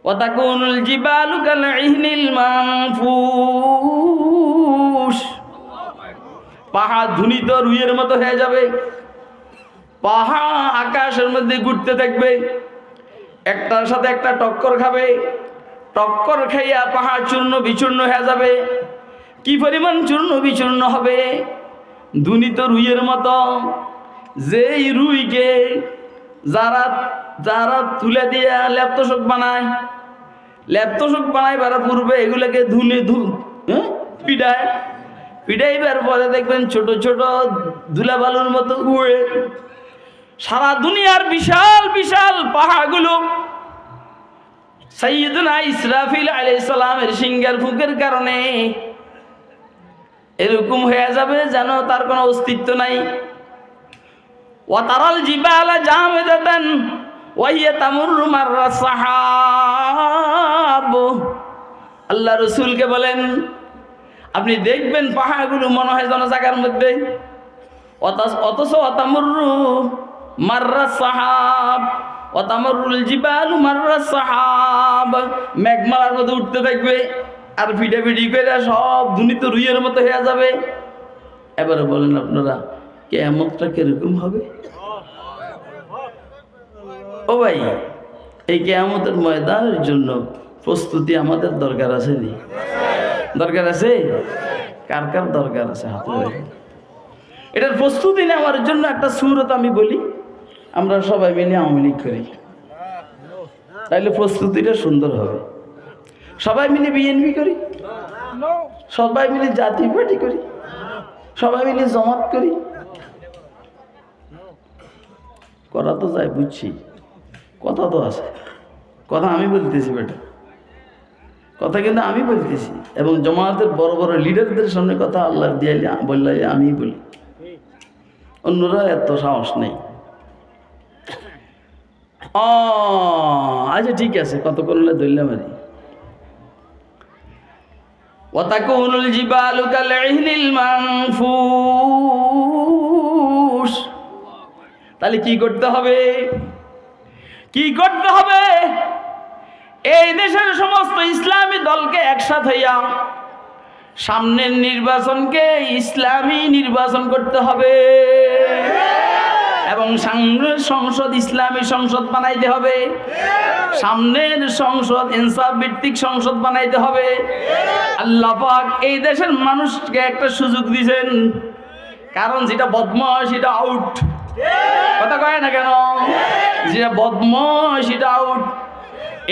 ওয়া তাকুনুল জিবালু কালইহনিল মানফুশ, পাহাড় ধুনিত রুইয়ের মতো হয়ে যাবে। পাহাড় আকাশের মধ্যে ঘুরতে থাকবে, একটার সাথে একটা টক্কর খাবে, টক্কর খাইয়া পাহাড় চূর্ণ বিচূর্ণ হয়ে যাবে। কি পরিমাণ চূর্ণ বিচূর্ণ হবে, ধুনিত রুইয়ের মতো। যেই রুইকে যারা যারা তুলে দিয়ে ল্যাপতোষক বানায়, ল্যাপতোষক বানাইবার পূর্বে এগুলোকে পিটায়, পিটাইবার পরে দেখবেন ছোট ছোট ধুলা বালুর মতো উড়ে। সারা দুনিয়ার বিশাল বিশাল পাহাড়গুলো সাইয়্যিদুনা ইসরাফিল আলাইহিস সালামের সিংহের ফুঁকের কারণে এরকম হয়ে যাবে যেন তার কোনো অস্তিত্ব নাই। ওয়া তারাল জিবালা জামিদাতান ওয়া হিয়া তামুররু মাররাস সাহাব। আল্লাহ রাসূলকে বলেন, আপনি দেখবেন পাহাড়গুলো মনে হয় যেন জায়গার মধ্যে, অথচ তামুররু মাররাস সাহাব, ওয়া তামুররুল জিবালু মাররাস সাহাব, মেঘমালার মধ্যে উঠতে থাকবে আর পিটাপিটি করে সব ধুনিত রুইয়ের মতো হয়ে যাবে। এবারে বলেন আপনারা, কিয়ামতটা কিরকম হবে? ও ভাই, এই কিয়ামতের ময়দানের জন্য প্রস্তুতি আমাদের দরকার আছে নি? দরকার আছে? কার কার দরকার আছে হাতে? এটার প্রস্তুতি নেওয়ার জন্য একটা সূরত আমি বলি, আমরা সবাই মিলে আওয়ামী লীগ করি, তাইলে প্রস্তুতিটা সুন্দর হবে। সবাই মিলে বিএনপি করি, সবাই মিলে জাতীয় পার্টি করি, সবাই মিলে জামাত করি, করা তো যায় বুঝছি, কথা তো আছে, কথা আমি বলতেছি বেটা, কথা কিন্তু আমি বলতেছি, এবং জামাতের বড় বড় লিডারদের সামনে কথা আল্লাহ দিয়ে বললে আমি বলি, অন্যরা এত সাহস নেই। আচ্ছা ঠিক আছে, কত করলে ধরলাম আরে। ওয়া তাকুনুল জিবালু কালইহনিল মানফুশ, তাহলে কি করতে হবে? কি করতে হবে? এই দেশের সমস্ত ইসলামী দলকে একসাথে হইয়া সামনের নির্বাচনকে ইসলামী নির্বাচন করতে হবে, এবং সামনের সংসদ ইসলামী সংসদ বানাইতে হবে, সামনের সংসদ ইনসাফ ভিত্তিক সংসদ বানাইতে হবে। আল্লাহ পাক এই দেশের মানুষকে একটা সুযোগ দিয়েছেন, কারণ যেটা বদমাশ সেটা আউট, কথা কয় না কেন? যেটা বদমাশ সেটা আউট।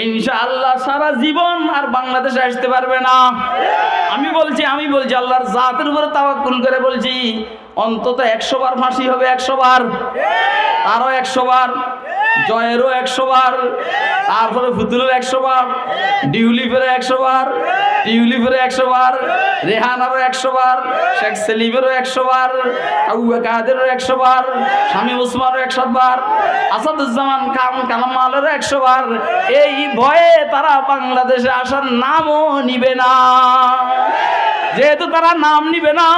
ইনশাআল্লাহ সারা জীবন আর বাংলাদেশে আসতে পারবে না। আমি বলছি আল্লাহর জাতের উপরে তাওয়াক্কুল করে বলছি, অন্তত 100 বার ফাঁসি হবে, 100 বার, আরো 100 বার, জয়েরও 100 বার, তারপরে ফুতুলের 100 বার, ডিউলিফের 100 বার, টিউলিফের 100 বার, রেহানারও 100 বার, শেখ সেলিমেরও 100 বার, আবু কাদেরও 100 বার, শামীম ওসমানেরও 100 বার, আসাদুজ্জামান কামালেরও 100 বার। এই ভয়ে তারা বাংলাদেশে আসার নামও নিবে না। যেহেতু তারা নাম নিবে না,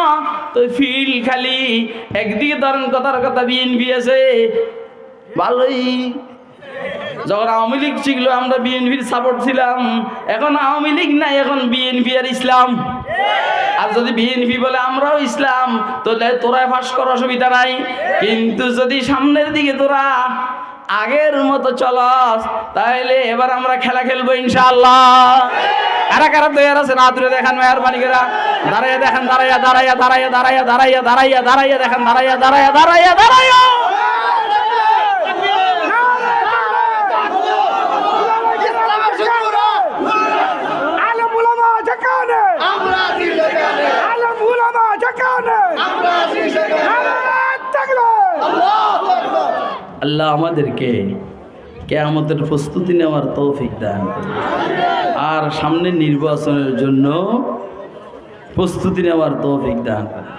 তো ফিল খালি একদিকে ধরেন কথার কথা বিএনপি আছে ভালোই, যখন আওয়ামী লীগ ছিল আমরা বিএনপির সাপোর্ট ছিলাম, এখন আওয়ামী লীগ নাই, এখন বিএনপি আর ইসলাম। আর যদি বিএনপি বলে আমরাও ইসলাম, তো তোরা ফাঁস করার অসুবিধা নাই, কিন্তু যদি সামনের দিকে তোরা আগের মতো চলস, তাহলে এবার আমরা খেলা খেলবো ইনশাআল্লাহ। কারা কারা তৈরি আছে না তুলে দেখান মেহরবানি করে, দাঁড়াইয়া দেখেন, দাঁড়াইয়া দাঁড়াইয়া দাঁড়াইয়া দাঁড়াইয়া দাঁড়াইয়া দাঁড়াইয়া দাঁড়াইয়া দেখেন, দাঁড়াইয়া দাঁড়াইয়া দাঁড়াইয়া দাঁড়াইয়া আল্লাহ আমাদেরকে কিয়ামতের প্রস্তুতি নেওয়ার তৌফিক দান করুন, আর সামনে নির্বাচনের জন্য প্রস্তুতি নেওয়ার তৌফিক দান করুন।